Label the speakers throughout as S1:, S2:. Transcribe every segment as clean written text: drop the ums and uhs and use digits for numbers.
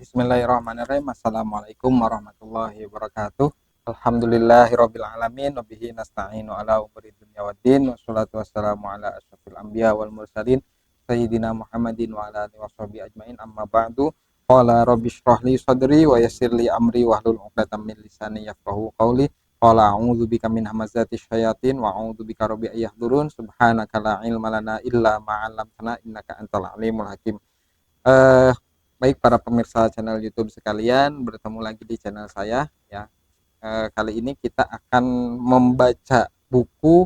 S1: Bismillahirrahmanirrahim. Assalamualaikum warahmatullahi wabarakatuh. Alhamdulillahirabbil alamin wa bihi nasta'inu ala umuri dunya waddin. Wassalatu wassalamu ala asyrofil anbiya wal mursalin sayyidina Muhammadin wa ala alihi washabihi ajmain. Amma ba'du. Qala rabbi shrah li sadri wa yassir li amri wahlul 'uqdatam min lisani yafqahu qawli. Qala a'udzu bika min hamazati syayatin wa a'udzu bika rabbi ayahdurun. Subhanaka la ilma lana illa ma 'allamtana innaka antal alimul hakim. Eh Baik para pemirsa channel YouTube sekalian, bertemu lagi di channel saya ya. Kali ini kita akan membaca buku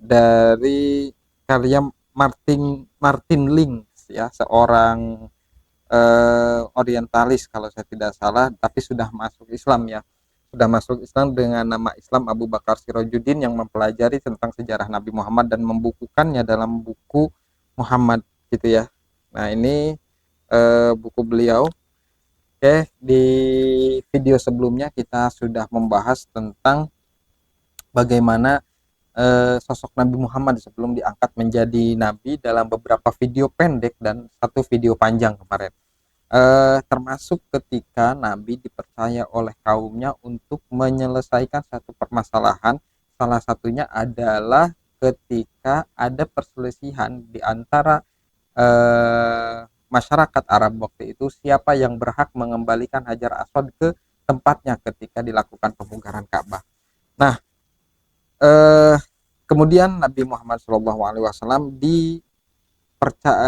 S1: dari karya Martin Martin Lings ya, seorang orientalis kalau saya tidak salah, tapi sudah masuk Islam ya. Sudah masuk Islam dengan nama Islam Abu Bakar Sirojuddin, yang mempelajari tentang sejarah Nabi Muhammad dan membukukannya dalam buku Muhammad gitu ya. Nah, ini buku beliau. Oke, di video sebelumnya kita sudah membahas tentang bagaimana sosok Nabi Muhammad sebelum diangkat menjadi nabi dalam beberapa video pendek dan satu video panjang kemarin. Termasuk ketika Nabi dipercaya oleh kaumnya untuk menyelesaikan satu permasalahan. Salah satunya adalah ketika ada perselisihan di antara masyarakat Arab waktu itu, siapa yang berhak mengembalikan Hajar Aswad ke tempatnya ketika dilakukan pemugaran Ka'bah. Nah, kemudian Nabi Muhammad SAW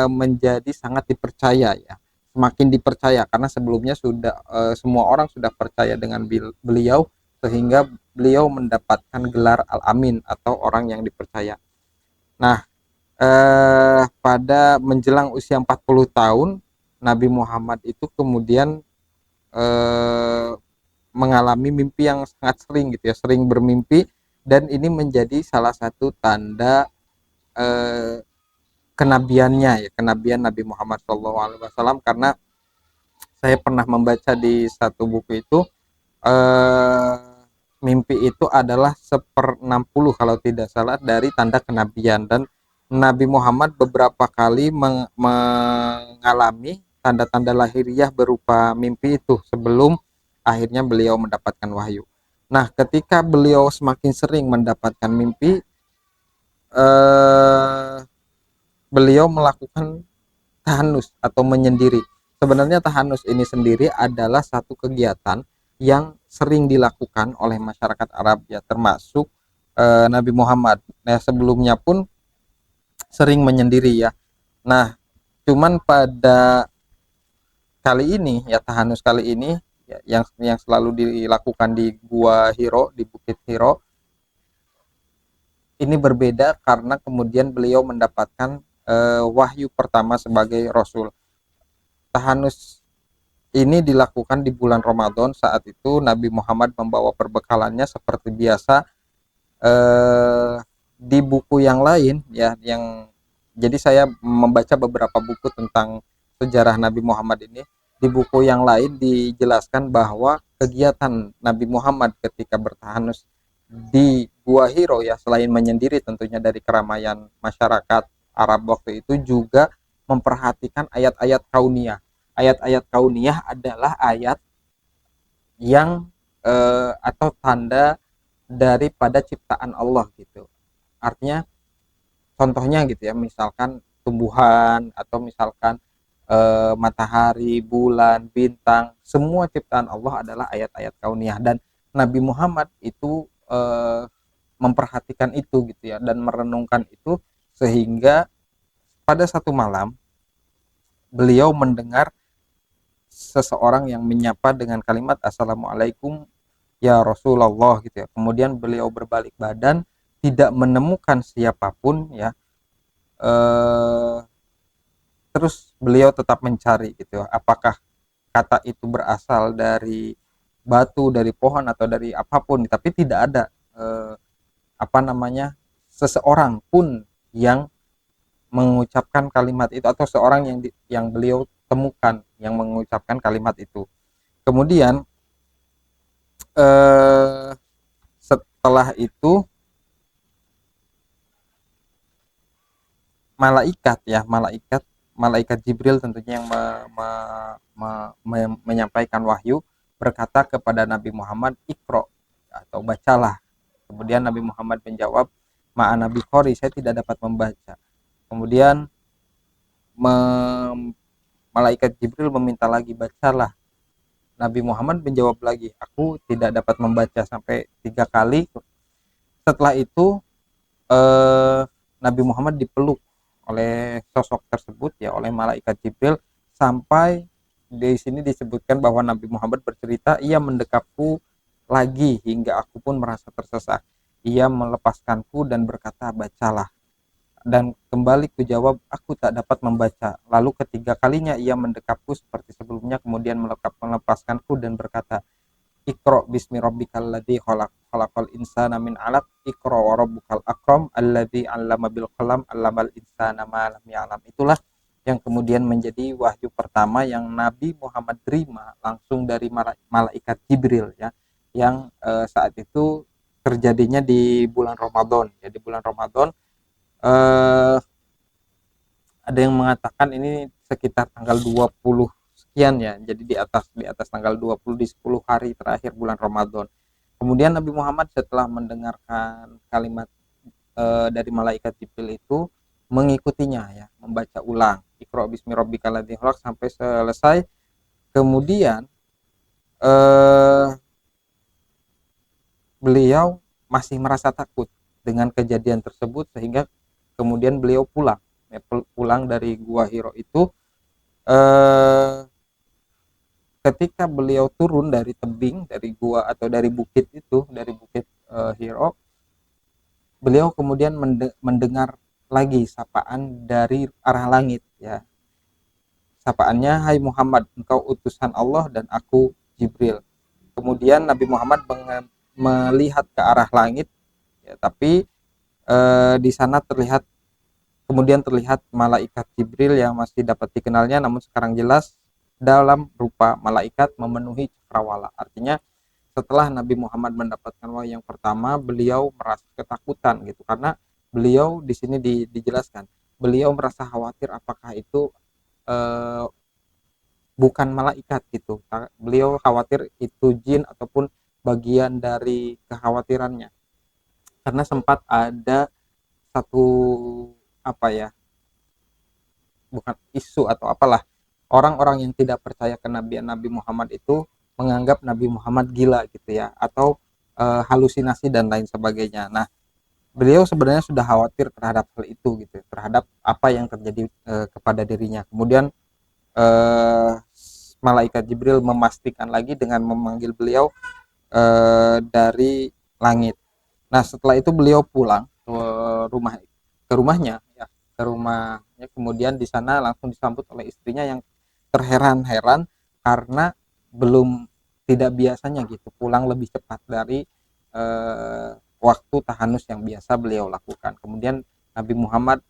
S1: menjadi sangat dipercaya ya, semakin dipercaya karena sebelumnya sudah semua orang sudah percaya dengan beliau, sehingga beliau mendapatkan gelar Al-Amin atau orang yang dipercaya. Nah, pada menjelang usia 40 tahun Nabi Muhammad itu kemudian mengalami mimpi yang sangat sering gitu ya, sering bermimpi, dan ini menjadi salah satu tanda kenabiannya ya, kenabian Nabi Muhammad SAW, karena saya pernah membaca di satu buku itu mimpi itu adalah 1/60 kalau tidak salah dari tanda kenabian, dan Nabi Muhammad beberapa kali mengalami tanda-tanda lahiriah berupa mimpi itu sebelum akhirnya beliau mendapatkan wahyu. Nah, ketika beliau semakin sering mendapatkan mimpi, beliau melakukan tahanus atau menyendiri. Sebenarnya tahanus ini sendiri adalah satu kegiatan yang sering dilakukan oleh masyarakat Arab ya, termasuk Nabi Muhammad. Nah, sebelumnya pun sering menyendiri ya. Nah, cuman pada kali ini ya, tahanus kali ini ya, yang selalu dilakukan di Gua Hiro, di Bukit Hiro, ini berbeda karena kemudian beliau mendapatkan wahyu pertama sebagai Rasul. Tahanus ini dilakukan di bulan Ramadan. Saat itu Nabi Muhammad membawa perbekalannya seperti biasa. Di buku yang lain ya, yang jadi saya membaca beberapa buku tentang sejarah Nabi Muhammad ini. Di buku yang lain dijelaskan bahwa kegiatan Nabi Muhammad ketika bertahanus di Gua Hiro ya, selain menyendiri tentunya dari keramaian masyarakat Arab waktu itu, juga memperhatikan ayat-ayat kauniyah. Ayat-ayat kauniyah adalah ayat yang atau tanda daripada ciptaan Allah gitu. Artinya contohnya gitu ya, misalkan tumbuhan atau misalkan matahari, bulan, bintang, semua ciptaan Allah adalah ayat-ayat kauniyah, dan Nabi Muhammad itu memperhatikan itu gitu ya, dan merenungkan itu, sehingga pada satu malam beliau mendengar seseorang yang menyapa dengan kalimat Assalamualaikum ya Rasulullah gitu ya. Kemudian beliau berbalik badan, tidak menemukan siapapun ya. Terus beliau tetap mencari gitu ya, apakah kata itu berasal dari batu, dari pohon, atau dari apapun, tapi tidak ada seseorang pun yang mengucapkan kalimat itu, atau seorang yang beliau temukan yang mengucapkan kalimat itu. Kemudian setelah itu malaikat malaikat Jibril tentunya yang menyampaikan wahyu, berkata kepada Nabi Muhammad, "Iqra," atau bacalah. Kemudian Nabi Muhammad menjawab, "Ma'ana biqori," saya tidak dapat membaca. Kemudian malaikat Jibril meminta lagi, "Bacalah." Nabi Muhammad menjawab lagi, "Aku tidak dapat membaca," sampai 3 kali. Setelah itu Nabi Muhammad dipeluk oleh sosok tersebut, ya, oleh malaikat Jibril, sampai di sini disebutkan bahwa Nabi Muhammad bercerita, "Ia mendekapku lagi hingga aku pun merasa tersesat. Ia melepaskanku dan berkata, 'Bacalah.' Dan kembali kujawab, 'Aku tak dapat membaca.' Lalu ketiga kalinya ia mendekapku seperti sebelumnya, kemudian melepaskanku dan berkata, 'Iqra bismi rabbikal ladzi khalaq, khalaqal insana min 'alaq, Iqra wa rabbukal akram, alladzi 'allama bil qalam, 'allamal insana ma lam ya'lam.'" Itulah yang kemudian menjadi wahyu pertama yang Nabi Muhammad terima langsung dari malaikat Jibril, ya, yang saat itu terjadinya di bulan Ramadan. Ya, di bulan Ramadan, ada yang mengatakan ini sekitar tanggal 20 sekian, ya. Jadi di atas tanggal 20, di 10 hari terakhir bulan Ramadan. Kemudian Nabi Muhammad setelah mendengarkan kalimat dari malaikat Jibril itu mengikutinya, ya, membaca ulang Iqra bismi rabbikal ladzi khalaq sampai selesai. Kemudian beliau masih merasa takut dengan kejadian tersebut, sehingga kemudian beliau pulang, ya, pulang dari Gua Hiro itu. Ketika beliau turun dari tebing, dari gua atau dari bukit itu, dari bukit Hiro, beliau kemudian mendengar lagi sapaan dari arah langit, ya. Sapaannya, "Hai Muhammad, engkau utusan Allah dan aku Jibril." Kemudian Nabi Muhammad melihat ke arah langit, ya, tapi di sana kemudian terlihat malaikat Jibril yang masih dapat dikenalnya, namun sekarang jelas dalam rupa malaikat memenuhi cakrawala. Artinya setelah Nabi Muhammad mendapatkan wahyu yang pertama, beliau merasa ketakutan, gitu, karena beliau di sini dijelaskan, beliau merasa khawatir apakah itu eh, bukan malaikat, gitu. Beliau khawatir itu jin ataupun bagian dari kekhawatirannya, karena sempat ada satu, apa ya, bukan isu atau apalah, orang-orang yang tidak percaya kenabian Nabi Muhammad itu menganggap Nabi Muhammad gila, gitu ya, atau halusinasi dan lain sebagainya. Nah, beliau sebenarnya sudah khawatir terhadap hal itu, gitu, terhadap apa yang terjadi kepada dirinya. Kemudian malaikat Jibril memastikan lagi dengan memanggil beliau dari langit. Nah, setelah itu beliau pulang ke rumahnya, ya, ke rumahnya. Kemudian di sana langsung disambut oleh istrinya yang terheran-heran karena belum, tidak biasanya, gitu, pulang lebih cepat dari waktu tahanus yang biasa beliau lakukan. Kemudian Nabi Muhammad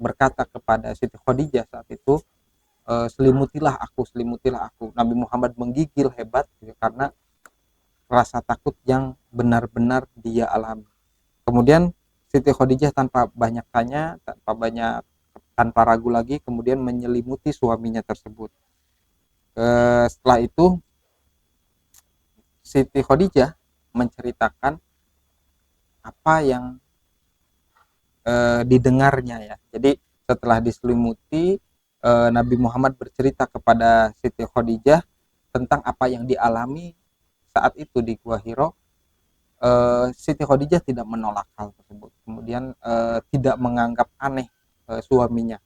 S1: berkata kepada Siti Khadijah saat itu, "Selimutilah aku, selimutilah aku." Nabi Muhammad menggigil hebat, gitu, karena rasa takut yang benar-benar dia alami. Kemudian Siti Khadijah tanpa banyak tanya, tanpa ragu lagi, kemudian menyelimuti suaminya tersebut. Setelah itu Siti Khadijah menceritakan apa yang didengarnya, ya. Jadi setelah diselimuti, Nabi Muhammad bercerita kepada Siti Khadijah tentang apa yang dialami saat itu di Gua Hiro. Siti Khadijah tidak menolak hal tersebut, kemudian tidak menganggap aneh suaminya.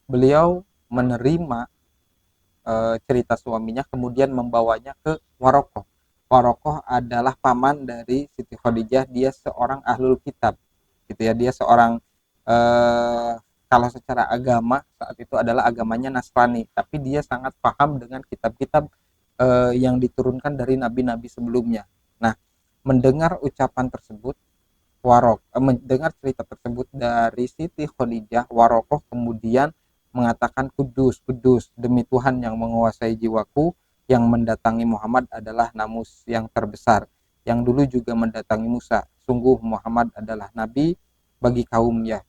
S1: Beliau menerima cerita suaminya, kemudian membawanya ke Warokoh. Warokoh adalah paman dari Siti Khadijah. Dia seorang ahlul kitab, gitu ya. Dia seorang kalau secara agama saat itu adalah agamanya Nasrani, tapi dia sangat paham dengan kitab-kitab yang diturunkan dari nabi-nabi sebelumnya. Nah, mendengar ucapan tersebut, mendengar cerita tersebut dari Siti Khadijah, Warokoh kemudian mengatakan, "Kudus, kudus, demi Tuhan yang menguasai jiwaku, yang mendatangi Muhammad adalah namus yang terbesar, yang dulu juga mendatangi Musa. Sungguh Muhammad adalah nabi bagi kaumnya,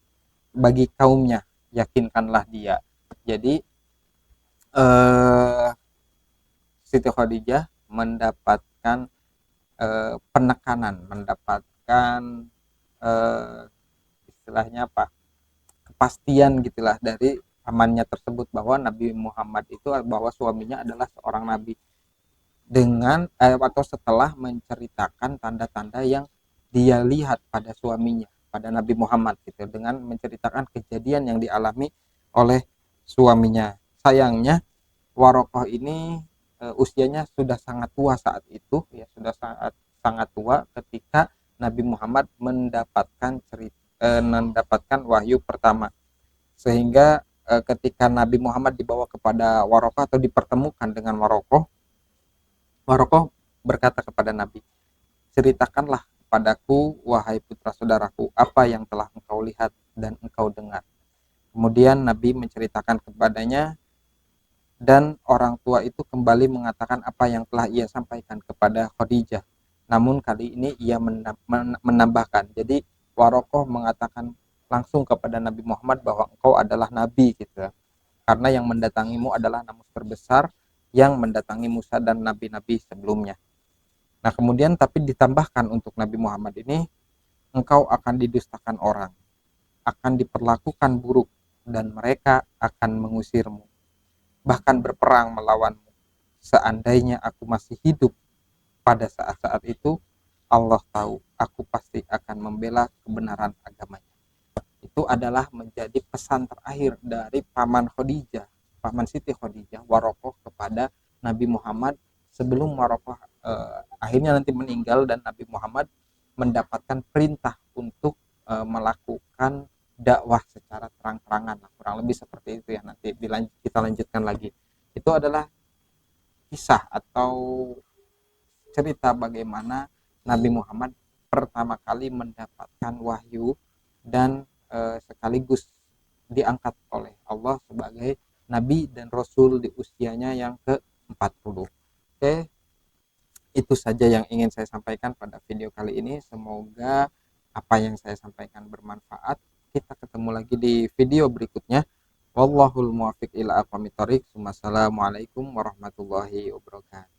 S1: yakinkanlah dia." Jadi eh, Siti Khadijah mendapatkan penekanan, mendapatkan eh, istilahnya apa, kepastian gitulah dari pamannya tersebut bahwa Nabi Muhammad itu, bahwa suaminya adalah seorang nabi, dengan atau setelah menceritakan tanda-tanda yang dia lihat pada suaminya, pada Nabi Muhammad gitu, dengan menceritakan kejadian yang dialami oleh suaminya. Sayangnya Warokoh ini usianya sudah sangat tua saat itu, ya sudah sangat sangat tua ketika Nabi Muhammad mendapatkan wahyu pertama, sehingga ketika Nabi Muhammad dibawa kepada Warokoh atau dipertemukan dengan Warokoh, Warokoh berkata kepada Nabi, ceritakanlah kepadaku, wahai putra saudaraku, apa yang telah engkau lihat dan engkau dengar. Kemudian Nabi menceritakan kepadanya, dan orang tua itu kembali mengatakan apa yang telah ia sampaikan kepada Khadijah. Namun kali ini ia menambahkan. Jadi Warokoh mengatakan langsung kepada Nabi Muhammad bahwa engkau adalah nabi gitu. Karena yang mendatangimu adalah namus terbesar yang mendatangi Musa dan nabi-nabi sebelumnya. Nah, kemudian tapi ditambahkan untuk Nabi Muhammad ini, engkau akan didustakan orang, akan diperlakukan buruk, dan mereka akan mengusirmu, bahkan berperang melawanmu. Seandainya aku masih hidup pada saat-saat itu, Allah tahu aku pasti akan membela kebenaran agamanya. Itu adalah menjadi pesan terakhir dari paman Khadijah, paman Siti Khadijah, Warokoh, kepada Nabi Muhammad sebelum Warokoh akhirnya nanti meninggal, dan Nabi Muhammad mendapatkan perintah untuk melakukan dakwah secara terang-terangan, kurang lebih seperti itu ya. Nanti kita lanjutkan lagi. Itu adalah kisah atau cerita bagaimana Nabi Muhammad pertama kali mendapatkan wahyu dan sekaligus diangkat oleh Allah sebagai nabi dan rasul di usianya yang ke-40. Oke, itu saja yang ingin saya sampaikan pada video kali ini. Semoga apa yang saya sampaikan bermanfaat. Kita ketemu lagi di video berikutnya. Wallahul muwaffiq ila aqwamit thoriq. Wassalamualaikum warahmatullahi wabarakatuh.